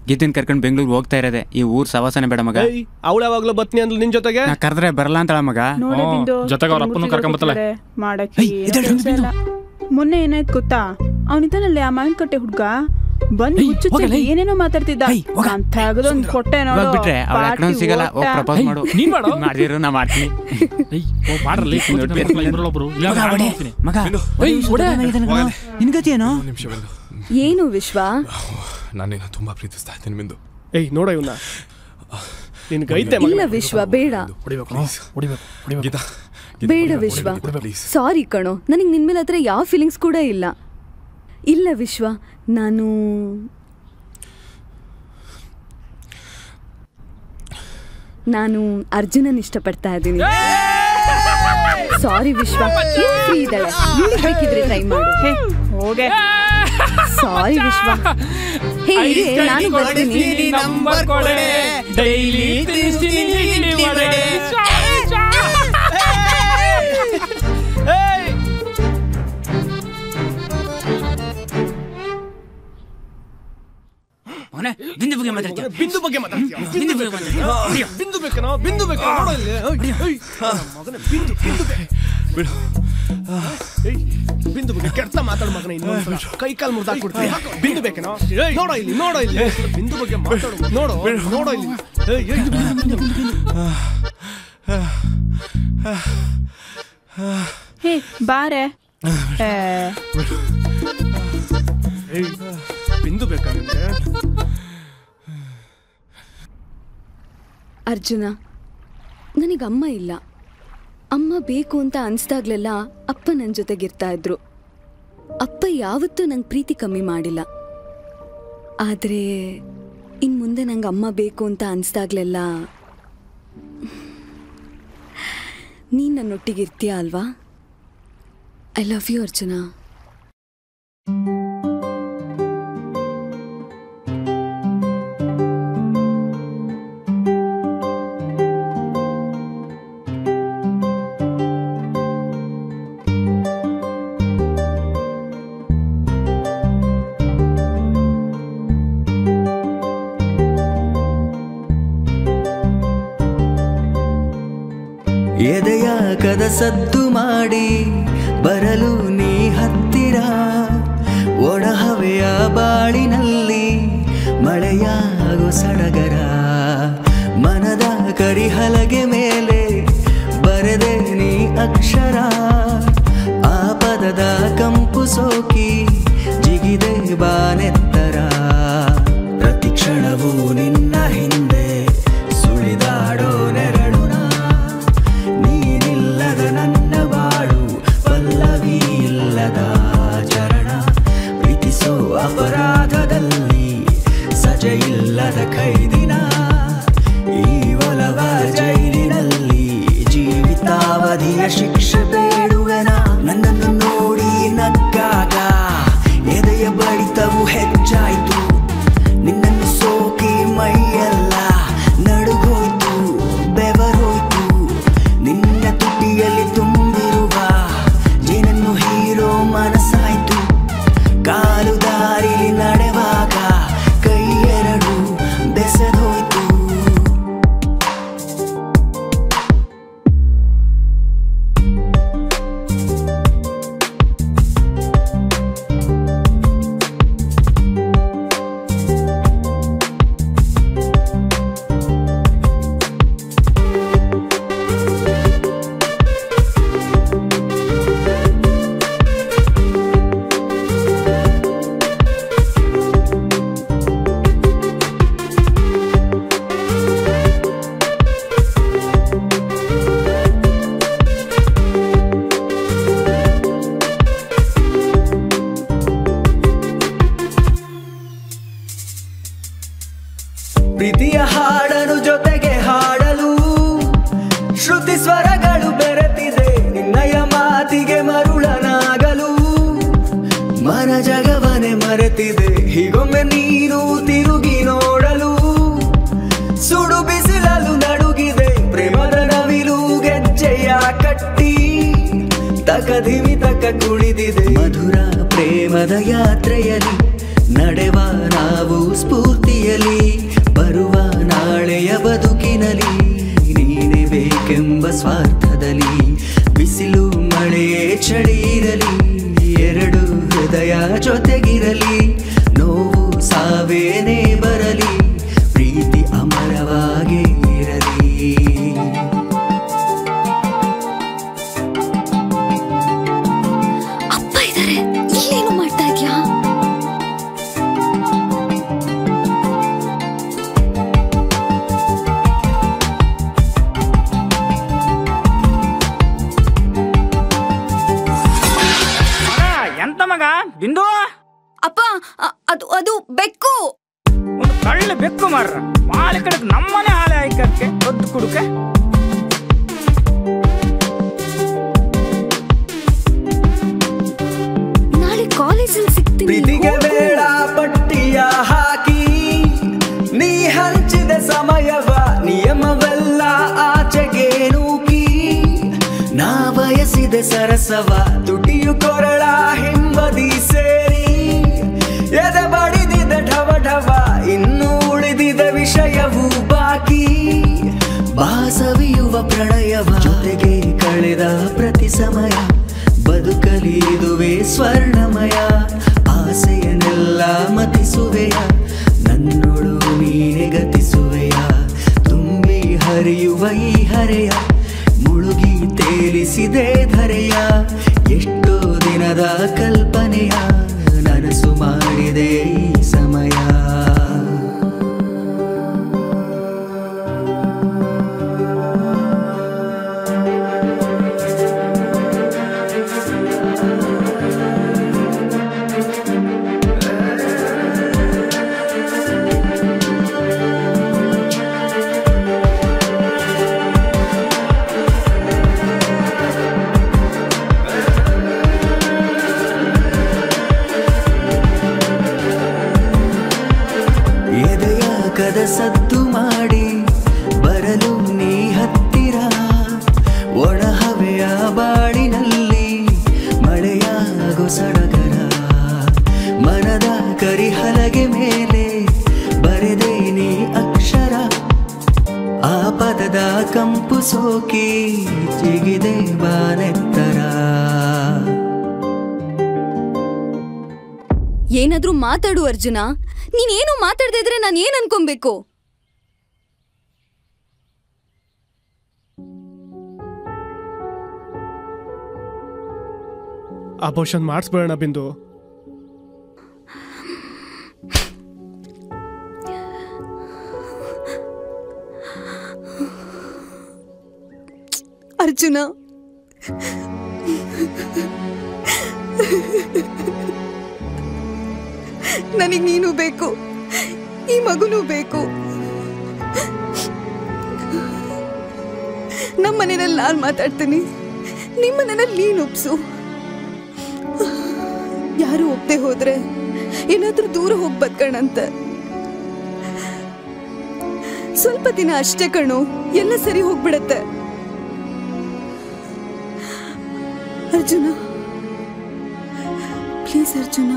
ಗೀತನ್ ಕರ್ಕೊಂಡು ಬೆಂಗಳೂರು ಹೋಗ್ತಾ ಇರೋದೆ. ಈ ಊರ್ ಸವಾಸನೆ ಬೇಡ ಮಗ. ಅವಳು ಯಾವಾಗ್ಲೂ ಬತ್ನಿ ಅಂದ್ಲು ನಿನ್ ಜೊತೆಗೆ. ನಾ ಕರೆದ್ರೆ ಬರಲ್ಲ ಅಂತಳ ಮಗ. ಜೊತೆಗೆ ಅವ್ರ ಅಪ್ಪನು ಕರ್ಕೊಂಬತ್ತಲ್ಲ. ಮಾಡಕ್ಕೆ ಮೊನ್ನೆ ಏನಾಯ್ತು ಗೊತ್ತಾ? ಅವನಿದ್ದಾನಲ್ಲೇ ಆ ಮಾವಿನಕಟ್ಟೆ ಹುಡ್ಗ, ಬಂದು ಹುಚ್ಚು ಏನೇನೋ ಮಾತಾಡ್ತಿದ್ದ ನಾನ್ ತೆಗೆದೊಂದು ಕೊಟ್ಟೆ ನೋಡು ಬಿಟ್ರೆ ಅವಳ ಅಕೌಂಟ್ ಸಿಗಲ್ಲ ಪ್ರಪೋಸ್ ಮಾಡು ನೀನ್ ಮಾಡು ಮಾಡಿದ್ರು ನಾ ಮಾಡ್ತೀನಿ ನಿನ್ಗತಿಯೇನೋ ಏನು ವಿಶ್ವ ನಾನೇನ ತುಂಬಾ ಪ್ರೀತಿಸ್ತಾ ಇದ್ದೀನಿ ಬಿಂದು ಏಯ್ ನೋಡ ಇವನ್ನ ನಿನ್ಗೈತೆ ಇಲ್ಲ ವಿಶ್ವ ಬೇಡ ಬೇಡ ವಿಶ್ವ ಸಾರಿ ಕಣೋ ನನಗೆ ನಿನ್ ಮೇಲೆ ಹತ್ರ ಯಾವ ಫೀಲಿಂಗ್ಸ್ ಕೂಡ ಇಲ್ಲ ಇಲ್ಲ ವಿಶ್ವ ನಾನು ಅರ್ಜುನನ್ ಇಷ್ಟಪಡ್ತಾ ಇದ್ದೀನಿ ಸಾರಿ ವಿಶ್ವ ಫ್ರೀ ಇದ್ದಾಳೆ ಬೇಕಿದ್ರೆ ಟ್ರೈ ಮಾಡು ಹೋಗೆ ಸಾರಿ ವಿಶ್ವ ಹೇ ನಾನು ಬರ್ತೀನಿ ನಂಬರ್ ಕೊಡೆ ಡೈಲಿ ತಿನ್ನಿಸ್ತೀನಿ ವಡೆ ಬಿಂದು ಬಗ್ಗೆ ಮಾತಾಡ್ತೀಯ ಬಿಂದು ಬಗ್ಗೆ ಮಾತಾಡ್ತೀಯ ಬಿಂದು ಬೇಕನೋ ಬಿಂದು ಬೇಕು ನೋಡೋ ಇಲ್ಲಿ ಮಗನೇ ಬಿಂದು ಬಿಡು ಬಿಂದು ಬಗ್ಗೆ ಕೆಟ್ಟ ಮಾತಾಡು ಮಗನೇ ಇನ್ನೊಂದು ಕೈ ಕಾಲು ಮುರಿದಾಕ್ಬಿಡ್ತೀನಿ ಬಿಂದು ಬೇಕನೋ ನೋಡೋ ಇಲ್ಲಿ ಬಿಂದು ಬಗ್ಗೆ ಮಾತಾಡು ನೋಡೋ ಇಲ್ಲಿ ಹೇ ಬಾರೆ ಬಿಂದು ಬೇಕಾ ನಿಮ್ಗೆ ಅರ್ಜುನ ನನಗಮ್ಮ ಇಲ್ಲ ಅಮ್ಮ ಬೇಕು ಅಂತ ಅನ್ಸ್ದಾಗ್ಲೆಲ್ಲ ಅಪ್ಪ ನನ್ನ ಜೊತೆಗಿರ್ತಾ ಇದ್ರು ಅಪ್ಪ ಯಾವತ್ತೂ ನಂಗೆ ಪ್ರೀತಿ ಕಮ್ಮಿ ಮಾಡಿಲ್ಲ ಆದರೆ ಇನ್ನು ಮುಂದೆ ನಂಗೆ ಅಮ್ಮ ಬೇಕು ಅಂತ ಅನ್ಸ್ದಾಗ್ಲೆಲ್ಲ ನೀನು ನನ್ನೊಟ್ಟಿಗಿರ್ತೀಯ ಅಲ್ವಾ ಐ ಲವ್ ಯು ಅರ್ಜುನ ಎದೆಯ ಕದ ಸದ್ದು ಮಾಡಿ ಬರಲು ನೀ ಹತ್ತಿರ ಒಡಹವೆಯ ಬಾಳಿನಲ್ಲಿ ಮಳೆಯಾಗೋ ಸಡಗರ ಮನದ ಕರಿಹಲಗೆ ಮೇಲೆ ಬರೆದೆ ನೀ ಅಕ್ಷರ ಆ ಪದದ ಕಂಪು ಸೋಕಿ ಜಿಗಿದೆ ಬಾನೆತ್ತರ ಪ್ರತಿ ಕ್ಷಣವೂ ನಿನ್ನ ಹಿಂದೆ ಸುಳಿದಾಡೋ ನೆರಳು ನನ್ನ ಬಾಳು ಪಲ್ಲವಿ ಇಲ್ಲದ ಚರಣ ಪ್ರೀತಿಸೋ ಅಪರಾಧದಲ್ಲಿ ಸಜೆ ಇಲ್ಲದ ಕೈದಿನ ಈ ಒಲವ ಜೈಲಿನಲ್ಲಿ ಜೀವಿತಾವಧಿಯ ಶಿಕ್ಷೆ ಬೇಡುವೆನ ನನ್ನನ್ನು ನೋಡಿ ನಕ್ಕಾಗ ಎದೆಯ ಬಡಿತವು ಹೆಚ್ಚಾಯ್ತು ನಿನ್ನನ್ನು ಸೋಕಿ ಮೈಯೆಲ್ಲ ನಡುಗೋಯ್ತು ಬೆವರೋಯ್ತು ನಿನ್ನ ತುಟಿಯಲ್ಲಿ ತುಂಬಿರುವ ಜೇನನ್ನು ಹೀರೋ ಮನಸ್ಸಾಯ್ತು ಕಾಲು ದಾರಿಲಿ ನಡೆವಾಗ ಕೈ ಎರಡು ಬೆಸೆದೋಯ್ತು ಪ್ರೀತಿಯ ಹಾಡನು ಜೊತೆಗೆ ಹಾಡಲು ಶ್ರುತಿ ಸ್ವರಗಳು ಬೆರೆತಿದೆ ನಿನ್ನಯ ಮಾತಿಗೆ ಮರುಳನಾಗಲು ಮನ ಜಗವನೆ ಮರೆತಿದೆ ಹೀಗೊಮ್ಮೆ ನೀನು ತಿರುಗಿ ನೋಡಲು ಸುಡು ಬಿಸಿಲಲು ನಡುಗಿದೆ ಪ್ರೇಮದ ನವಿಲು ಗೆಜ್ಜೆಯ ಕಟ್ಟಿ ತಕಧಿಮಿ ತಕ ಕುಳಿದಿದೆ ಮಧುರ ಪ್ರೇಮದ ಯಾತ್ರೆಯಲ್ಲಿ ನಡೆವ ನಾವು ಸ್ಫೂರ್ತಿಯಲ್ಲಿ ಬರುವ ನಾಳೆಯ ಬದುಕಿನಲ್ಲಿ ನೀನೇ ಬೇಕೆಂಬ ಸ್ವಾರ್ಥದಲ್ಲಿ ಬಿಸಿಲು ಮಳೆಯೇ ಚಳಿ ಇರಲಿ ಎರಡು ಹೃದಯ ಜೊತೆಗಿರಲಿ ನೋವು ಅದು ಬೆಕ್ಕು. ಒಂದು ಕಳ್ಳ ಬೆಕ್ಕು ಮಾರ್ರ ಮಾಲೆ ಕಡೆಗೆ ನಮ್ಮನೆ ಹಾಳೆ ಹಾಕಕ್ಕೆ ಒದ್ದು ಕುಡುಕೆ. ನಾಳೆ ಕಾಲೇಜಲ್ಲಿ ಸಿಗ್ತೀನಿ. ಪ್ರೀತಿಗೆ ಬೇಡ ಪಟ್ಟಿಯ ಹಾಕಿ ನೀ ಹಂಚಿದ ಸಮಯವ ನಿಯಮವೆಲ್ಲ ಆಚೆಗೆ ನೂಕಿ ನಾ ಬಯಸಿದ ಸರಸವ ತುಟಿಯು ಕೊರಳ ಹಿಂಬದಿ ಸೇರಿ ಎದೆ ಬಡಿದಿದ ಢವ ಢವ ಇನ್ನು ಉಳಿದಿದ ವಿಷಯವು ಬಾಕಿ ಬಾಸವಿಯುವ ಪ್ರಣಯವ ಜೊತೆಗೆ ಕಳೆದ ಪ್ರತಿ ಸಮಯ ಬದುಕಲಿ ಇದುವೆ ಸ್ವರ್ಣಮಯ ಆಸೆಯನ್ನೆಲ್ಲ ಮತಿಸುವೆಯ ನನ್ನೊಳು ನೀನೆ ಗತಿಸುವೆಯ ತುಂಬಿ ಹರಿಯುವ ಈ ಹರೆಯ ಮುಳುಗಿ ತೇಲಿಸಿದೆ ಧರೆಯ ಎಷ್ಟೋ ದಿನದ ಕಲ್ಪನೆಯ ನನಸು ಮಾಡಿದೆ ಈ ಸಮಯ. ಸದ್ದು ಮಾಡಿ ಬರಲು ನೀ ಹತ್ತಿರ ಒಣಹವೆಯ ಬಾಡಿನಲ್ಲಿ ಮಳೆಯಾಗೋ ಸಡಗರ ಮನದ ಕರಿಹಲಗೆ ಮೇಲೆ ಬರೆದೆ ನೀ ಅಕ್ಷರ ಆ ಪದದ ಕಂಪು ಸೋಕಿ ಜಿಗಿದೆ ಬಾನೆತ್ತರ. ಏನಾದ್ರೂ ಮಾತಾಡು ಅರ್ಜುನ. ನೀನೇನು ಮಾತಾಡದೇ ಇದ್ರೆ ನಾನು ಏನ್ ಅನ್ಕೊಬೇಕು? ಅಬೋಷನ್ ಮಾಡಿಸ್ಬೇಡ ಬಿಂದು. ಅರ್ಜುನ, ನನಗೆ ನೀನು ಬೇಕು, ಈ ಮಗುನೂ ಬೇಕು. ನಮ್ಮ ಮನೆಯಲ್ಲಿ ನಾನು ಮಾತಾಡ್ತೀನಿ, ನಿಮ್ಮ ಮನೆಯಲ್ಲಿ ನೀನು ಒಪ್ಸು. ಯಾರು ಒಪ್ಪದೆ ಹೋದ್ರೆ ಏನಾದ್ರೂ ದೂರ ಹೋಗಿ ಬದುಕಣಂತ. ಸ್ವಲ್ಪ ದಿನ ಅಷ್ಟೇ ಕಣು, ಎಲ್ಲ ಸರಿ ಹೋಗ್ಬಿಡತ್ತೆ. ಅರ್ಜುನ ಪ್ಲೀಸ್ ಅರ್ಜುನ.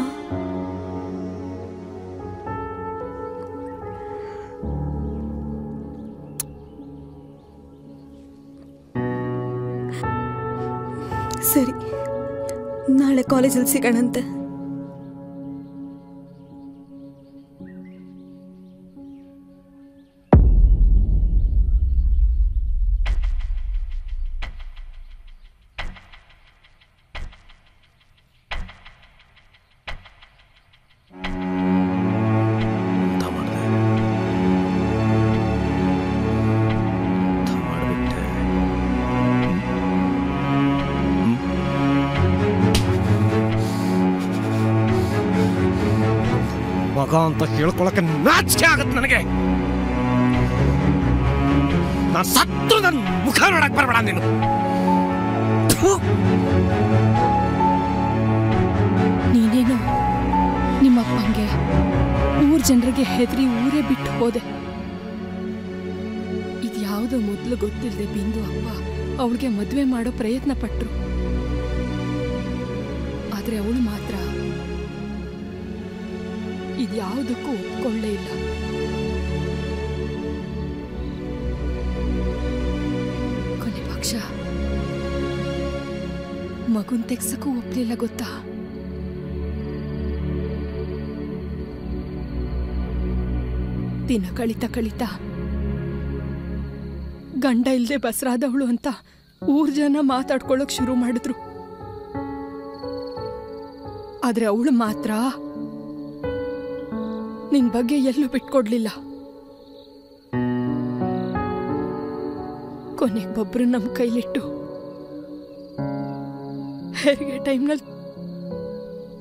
ಸರಿ, ನಾಳೆ ಕಾಲೇಜಲ್ಲಿ ಸಿಗೋಣಂತೆ. ಮಗ ಅಂತ ಹೇಳ್ಕೊಳಕ್ಕೆ ನಾಚಿಕೆ ಆಗತ್ತೆ ನನಗೆ. ನಾನು ಸತ್ತು ನನ್ನ ಮುಖ ನೋಡಕ್ ಬರಬೇಡ ನೀನು. ನೀನೇನು ನಿಮ್ಮಪ್ಪಂಗೆ ಊರ್ ಜನರಿಗೆ ಹೆದರಿ ಊರೇ ಬಿಟ್ಟು ಹೋದೆ. ಇದ್ಯಾವುದೋ ಮೊದಲು ಗೊತ್ತಿಲ್ಲದೆ ಬಿಂದು ಅಪ್ಪ ಅವಳಿಗೆ ಮದುವೆ ಮಾಡೋ ಪ್ರಯತ್ನ ಪಟ್ರು. ಆದ್ರೆ ಅವಳು ಮಾತ್ರ ಇದ್ಯಾವುದಕ್ಕೂ ಒಪ್ಕೊಳ್ಳೇ ಇಲ್ಲ. ಕೊನೆ ಪಕ್ಷ ಮಗುನ್ ತೆಗ್ಸಕ್ಕೂ ಒಪ್ಲಿಲ್ಲ ಗೊತ್ತಾ. ದಿನ ಕಳಿತಾ ಕಳಿತಾ ಗಂಡ ಇಲ್ದೆ ಬಸರಾದವಳು ಅಂತ ಊರ್ ಜನ ಮಾತಾಡ್ಕೊಳ್ಳೋಕ್ ಶುರು ಮಾಡಿದ್ರು. ಆದ್ರೆ ಅವಳು ಮಾತ್ರ ನಿನ್ ಬಗ್ಗೆ ಎಲ್ಲೂ ಬಿಟ್ಕೊಡ್ಲಿಲ್ಲ. ಕೊನೆಗೆ ಒಬ್ರು ನಮ್ ಕೈಲಿಟ್ಟು ಹೆರಿಗೆ ಟೈಮ್ನಲ್ಲಿ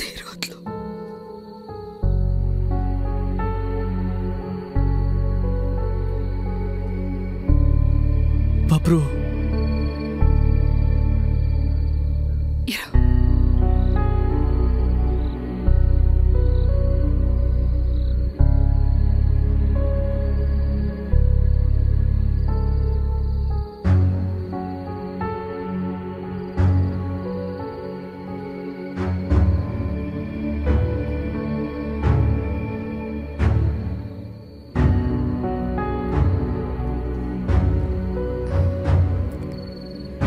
ತೀರೋದ್ಲು. ಬಬ್ರು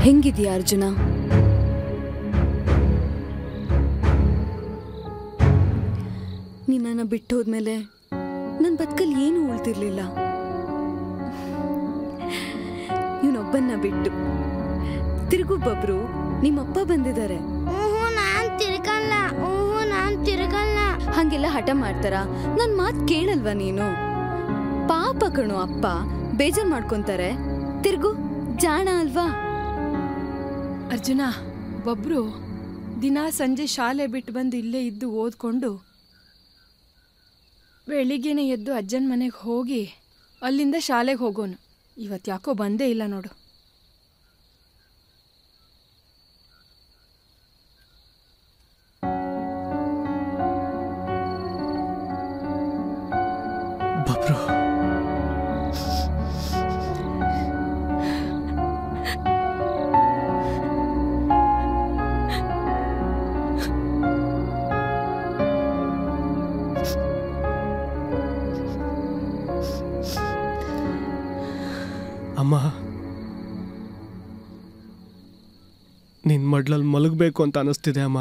ಹೆಂಗಿದ್ಯಾ ಅರ್ಜುನ? ನಿನ್ನನ್ನು ಬಿಟ್ಟೋದ್ಮೇಲೆ ನನ್ನ ಬದುಕಲ್ಲಿ ಏನೂ ಉಳ್ತಿರ್ಲಿಲ್ಲ. ಇವನೊಬ್ಬನ್ನ ಬಿಟ್ಟು ತಿರುಗು ಬಬ್ರು, ನಿಮ್ಮಪ್ಪ ಬಂದಿದ್ದಾರೆ. ಹಂಗೆಲ್ಲ ಹಠ ಮಾಡ್ತಾರ? ನನ್ನ ಮಾತು ಕೇಳಲ್ವಾ ನೀನು? ಪಾಪ ಕಣು, ಅಪ್ಪ ಬೇಜಾರು ಮಾಡ್ಕೊಂತಾರೆ. ತಿರುಗು, ಜಾಣ ಅಲ್ವಾ? ಅರ್ಜುನ, ಬಬ್ರು ದಿನ ಸಂಜೆ ಶಾಲೆ ಬಿಟ್ಟು ಬಂದು ಇಲ್ಲೇ ಇದ್ದು ಓದ್ಕೊಂಡು ಬೆಳಿಗ್ಗೆನೆ ಎದ್ದು ಅಜ್ಜನ ಮನೆಗೆ ಹೋಗಿ ಅಲ್ಲಿಂದ ಶಾಲೆಗೆ ಹೋಗೋನು. ಇವತ್ತು ಯಾಕೋ ಬಂದೇ ಇಲ್ಲ ನೋಡು. ಬಬ್ರು, ಅಮ್ಮ, ನಿನ್ ಮಡ್ಲಲ್ಲಿ ಮಲಗಬೇಕು ಅಂತ ಅನಿಸ್ತಿದೆ ಅಮ್ಮ.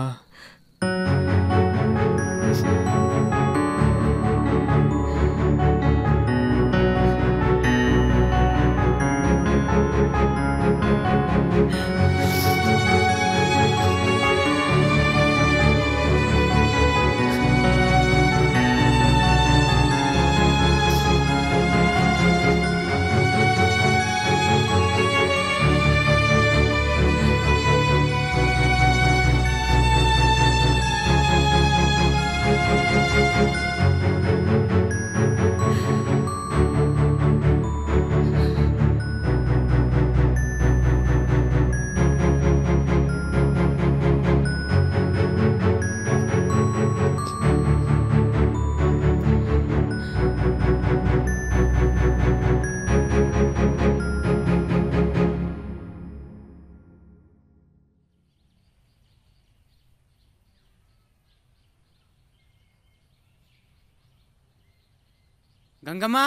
ಗಂಗಮ್ಮ,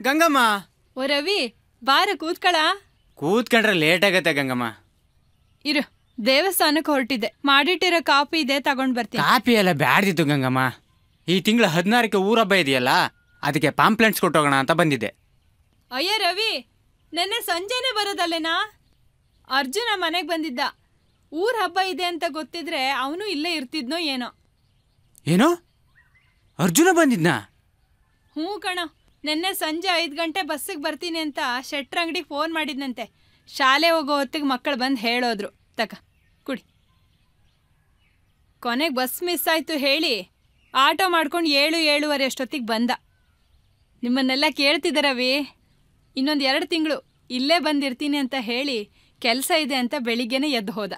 ಗಂಗಮ್ಮ. ಓ ರವಿ, ಬಾರ ಕೂತ್ಕಳ. ಕೂತ್ಕೊಂಡ್ರೆ ಲೇಟ್ ಆಗತ್ತೆ ಗಂಗಮ್ಮ. ಇರು, ದೇವಸ್ಥಾನಕ್ಕೆ ಹೊರಟಿದ್ದೆ, ಮಾಡಿಟ್ಟಿರೋ ಕಾಪಿ ಇದೆ, ತಗೊಂಡ್ ಬರ್ತೀನಿ. ಕಾಪಿ ಎಲ್ಲ ಬ್ಯಾಡ್ದಿತ್ತು ಗಂಗಮ್ಮ. ಈ ತಿಂಗಳ 16ಕ್ಕೆ ಊರಬ್ಬ ಇದೆಯಲ್ಲ, ಅದಕ್ಕೆ ಪಾಂಪ್ಲೆಂಟ್ಸ್ ಕೊಟ್ಟೋಗೋಣ ಅಂತ ಬಂದಿದ್ದೆ. ಅಯ್ಯ ರವಿ, ನೆನ್ನೆ ಸಂಜೆನೆ ಬರೋದಲ್ಲೇನಾ? ಅರ್ಜುನ ಮನೆಗೆ ಬಂದಿದ್ದ. ಊರ್ ಹಬ್ಬ ಇದೆ ಅಂತ ಗೊತ್ತಿದ್ರೆ ಅವನು ಇಲ್ಲೇ ಇರ್ತಿದ್ನೋ ಏನೋ. ಏನೋ ಅರ್ಜುನ ಬಂದಿದ್ನಾ? ಹ್ಞೂ ಕಣೋ, ನೆನ್ನೆ ಸಂಜೆ 5 ಗಂಟೆ ಬಸ್ಸಿಗೆ ಬರ್ತೀನಿ ಅಂತ ಶೆಟ್ರ್ ಅಂಗಡಿಗೆ ಫೋನ್ ಮಾಡಿದ್ನಂತೆ. ಶಾಲೆ ಹೋಗೋ ಹೊತ್ತಿಗೆ ಮಕ್ಕಳು ಬಂದು ಹೇಳೋದ್ರು. ತಕ ಕುಡಿ. ಕೊನೆಗೆ ಬಸ್ ಮಿಸ್ ಆಯಿತು ಹೇಳಿ ಆಟೋ ಮಾಡ್ಕೊಂಡು 7-7:30 ಅಷ್ಟೊತ್ತಿಗೆ ಬಂದ. ನಿಮ್ಮನ್ನೆಲ್ಲ ಕೇಳ್ತಿದ್ದ ರವಿ. ಇನ್ನೊಂದು 2 ತಿಂಗಳು ಇಲ್ಲೇ ಬಂದಿರ್ತೀನಿ ಅಂತ ಹೇಳಿ ಕೆಲಸ ಇದೆ ಅಂತ ಬೆಳಿಗ್ಗೆನೆ ಎದ್ದು ಹೋದ.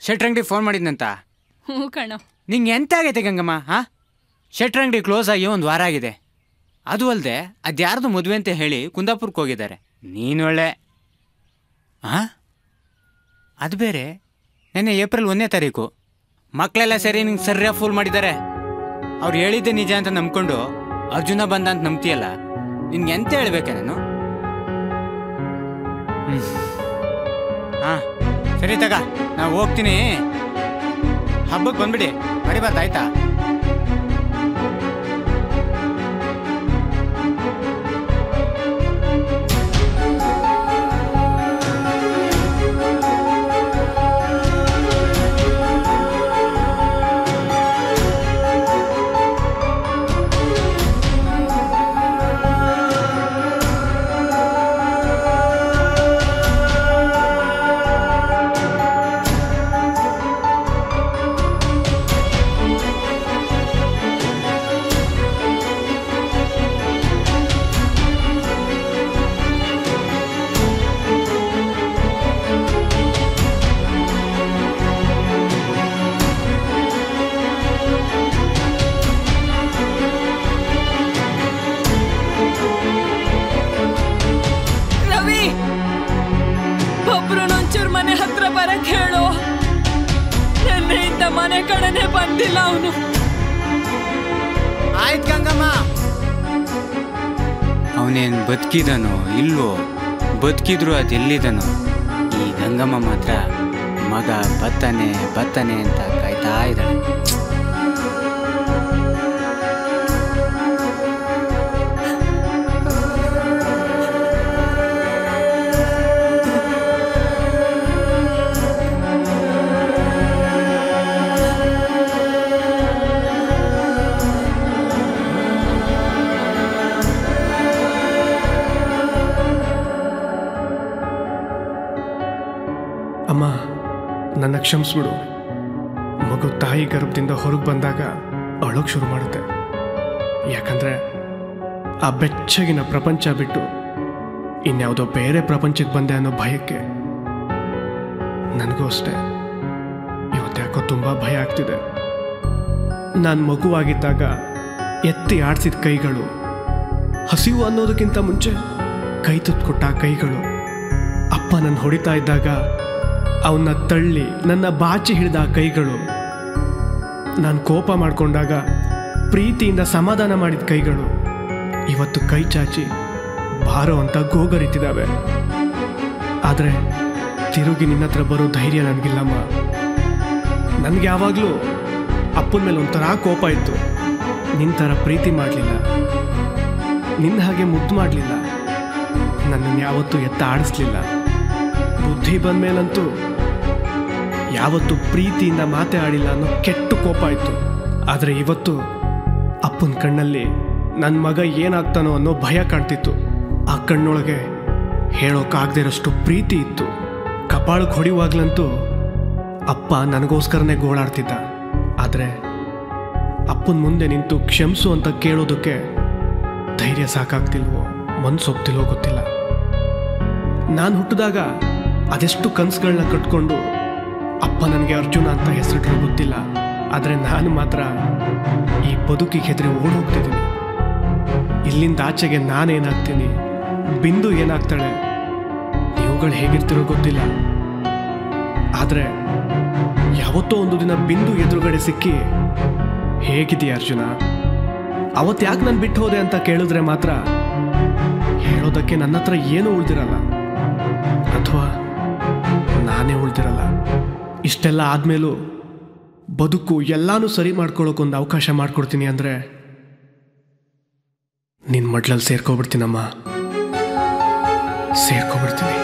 ಶೆಟ್ರ್ ಅಂಗಡಿ ಫೋನ್ ಮಾಡಿದ್ನಂತ? ಹ್ಞೂ ಕಣೋ. ನಿಂಗೆ ಎಂತ ಆಗೈತೆ ಗಂಗಮ್ಮ? ಹಾಂ, ಶೆಟ್ರ್ ಅಂಗಡಿ ಕ್ಲೋಸ್ ಆಗಿ 1 ವಾರ ಆಗಿದೆ. ಅದು ಅಲ್ಲದೆ ಅದ್ಯಾರ್ದು ಮದುವೆ ಅಂತ ಹೇಳಿ ಕುಂದಾಪುರಕ್ಕೆ ಹೋಗಿದ್ದಾರೆ. ನೀನೊಳ್ಳೆ. ಹಾಂ, ಅದು ಬೇರೆ ನೆನ್ನೆ ಏಪ್ರಿಲ್ 1ನೇ ತಾರೀಕು ಮಕ್ಕಳೆಲ್ಲ ಸೇರಿ ನಿಂಗೆ ಸರಿಯಾಗಿ ಫೂಲ್ ಮಾಡಿದ್ದಾರೆ. ಅವ್ರು ಹೇಳಿದ್ದೆ ನಿಜ ಅಂತ ನಂಬ್ಕೊಂಡು ಅರ್ಜುನ ಬಂದ ಅಂತ ನಂಬ್ತೀಯಲ್ಲ, ನಿನ್ಗೆ ಎಂತ ಹೇಳ್ಬೇಕೆ ನಾನು? ಹಾಂ ಸರಿ ತಗ, ನಾವು ಹೋಗ್ತೀನಿ. ಹಬ್ಬಕ್ಕೆ ಬಂದ್ಬಿಡಿ, ಮರಿಬಾರ್ದು ಆಯ್ತಾ? ಕಡೆನೆ ಬಂದಿಲ್ಲ ಅವನು. ಆಯ್ತು ಗಂಗಮ್ಮ. ಅವನೇನು ಬದುಕಿದನೋ ಇಲ್ವೋ, ಬದುಕಿದ್ರು ಅದೆಲ್ಲಿದನೋ, ಈ ಗಂಗಮ್ಮ ಮಾತ್ರ ಮಗ ಬತ್ತಾನೆ ಬತ್ತಾನೆ ಅಂತ ಕಾಯ್ತಾ ಇದ್ದಾಳೆ. ಅಮ್ಮ, ನನ್ನ ಕ್ಷಮಿಸ್ಬಿಡು. ಮಗು ತಾಯಿ ಗರ್ಭದಿಂದ ಹೊರಗೆ ಬಂದಾಗ ಅಳೋಕೆ ಶುರು ಮಾಡುತ್ತೆ. ಯಾಕಂದರೆ ಆ ಬೆಚ್ಚಗಿನ ಪ್ರಪಂಚ ಬಿಟ್ಟು ಇನ್ಯಾವುದೋ ಬೇರೆ ಪ್ರಪಂಚಕ್ಕೆ ಬಂದೆ ಅನ್ನೋ ಭಯಕ್ಕೆ. ನನಗೂ ಅಷ್ಟೇ ಇವತ್ತ್ಯಾಕೋ ತುಂಬ ಭಯ ಆಗ್ತಿದೆ. ನಾನು ಮಗುವಾಗಿದ್ದಾಗ ಎತ್ತಿ ಆಡಿಸಿದ ಕೈಗಳು, ಹಸಿವು ಅನ್ನೋದಕ್ಕಿಂತ ಮುಂಚೆ ಕೈ ತುತ್ಕೊಟ್ಟ ಕೈಗಳು, ಅಪ್ಪ ನನ್ನ ಹೊಡಿತಾ ಇದ್ದಾಗ ಅವನ್ನ ತಳ್ಳಿ ನನ್ನ ಬಾಚಿ ಹಿಡಿದ ಕೈಗಳು, ನಾನು ಕೋಪ ಮಾಡಿಕೊಂಡಾಗ ಪ್ರೀತಿಯಿಂದ ಸಮಾಧಾನ ಮಾಡಿದ ಕೈಗಳು ಇವತ್ತು ಕೈ ಚಾಚಿ ಬಾರೋ ಅಂತ ಗೋಗರಿತಿದ್ದಾವೆ. ಆದರೆ ತಿರುಗಿ ನಿನ್ನ ಹತ್ರ ಬರೋ ಧೈರ್ಯ ನನಗಿಲ್ಲಮ್ಮ. ನನಗೆ ಯಾವಾಗಲೂ ಅಪ್ಪನ ಮೇಲೆ ಒಂಥರ ಕೋಪ ಇತ್ತು. ನಿನ್ನ ಥರ ಪ್ರೀತಿ ಮಾಡಲಿಲ್ಲ, ನಿನ್ನ ಹಾಗೆ ಮುದ್ದು ಮಾಡಲಿಲ್ಲ, ನನ್ನನ್ನು ಯಾವತ್ತೂ ಎತ್ತ ಆಡಿಸ್ಲಿಲ್ಲ. ಬುದ್ಧಿ ಬಂದ ಮೇಲಂತೂ ಯಾವತ್ತೂ ಪ್ರೀತಿಯಿಂದ ಮಾತೇ ಆಡಿಲ್ಲ ಅನ್ನೋ ಕೆಟ್ಟ ಕೋಪ ಇತ್ತು. ಆದರೆ ಇವತ್ತು ಅಪ್ಪನ ಕಣ್ಣಲ್ಲಿ ನನ್ನ ಮಗ ಏನಾಗ್ತಾನೋ ಅನ್ನೋ ಭಯ ಕಾಣ್ತಿತ್ತು. ಆ ಕಣ್ಣೊಳಗೆ ಹೇಳೋಕ್ಕಾಗದಿರೋಷ್ಟು ಪ್ರೀತಿ ಇತ್ತು. ಕಪಾಳಕ್ಕೆ ಹೊಡೆಯುವಾಗ್ಲಂತೂ ಅಪ್ಪ ನನಗೋಸ್ಕರನೇ ಗೋಳಾಡ್ತಿದ್ದ. ಆದರೆ ಅಪ್ಪನ ಮುಂದೆ ನಿಂತು ಕ್ಷಮಿಸು ಅಂತ ಕೇಳೋದಕ್ಕೆ ಧೈರ್ಯ ಸಾಕಾಗ್ತಿಲ್ವೋ, ಮನ್ಸೊಪ್ತಿಲ್ವೋ ಗೊತ್ತಿಲ್ಲ. ನಾನು ಹುಟ್ಟಿದಾಗ ಅದೆಷ್ಟು ಕನಸುಗಳನ್ನ ಕಟ್ಕೊಂಡು ಅಪ್ಪ ನನಗೆ ಅರ್ಜುನ ಅಂತ ಹೆಸರಿಟ್ರೂ ಗೊತ್ತಿಲ್ಲ. ಆದರೆ ನಾನು ಮಾತ್ರ ಈ ಬದುಕಿಗೆ ಹೆದರಿ ಓಡಿ ಹೋಗ್ತಿದ್ದೀನಿ. ಇಲ್ಲಿಂದ ಆಚೆಗೆ ನಾನೇನಾಗ್ತೀನಿ, ಬಿಂದು ಏನಾಗ್ತಾಳೆ, ನೀವುಗಳು ಹೇಗಿರ್ತಿರೋ ಗೊತ್ತಿಲ್ಲ. ಆದರೆ ಯಾವತ್ತೋ ಒಂದು ದಿನ ಬಿಂದು ಎದುರುಗಡೆ ಸಿಕ್ಕಿ ಹೇಗಿದೆಯಾ ಅರ್ಜುನ, ಅವತ್ತು ಯಾಕೆ ನಾನು ಬಿಟ್ಟು ಹೋದೆ ಅಂತ ಕೇಳಿದ್ರೆ ಮಾತ್ರ ಹೇಳೋದಕ್ಕೆ ನನ್ನ ಹತ್ರ ಏನೂ ಉಳಿದಿರಲ್ಲ, ಅಥವಾ ನಾನೇ ಉಳಿದಿರಲ್ಲ. ಇಷ್ಟೆಲ್ಲ ಆದಮೇಲೂ ಬದುಕು ಎಲ್ಲಾನು ಸರಿ ಮಾಡ್ಕೊಳ್ಳೋಕೊಂದು ಅವಕಾಶ ಮಾಡಿಕೊಡ್ತೀನಿ ಅಂದರೆ ನಿನ್ನ ಮಡ್ಲಲ್ಲಿ ಸೇರ್ಕೊಬಿಡ್ತೀನಮ್ಮ, ಸೇರ್ಕೊಬಿಡ್ತೀನಿ.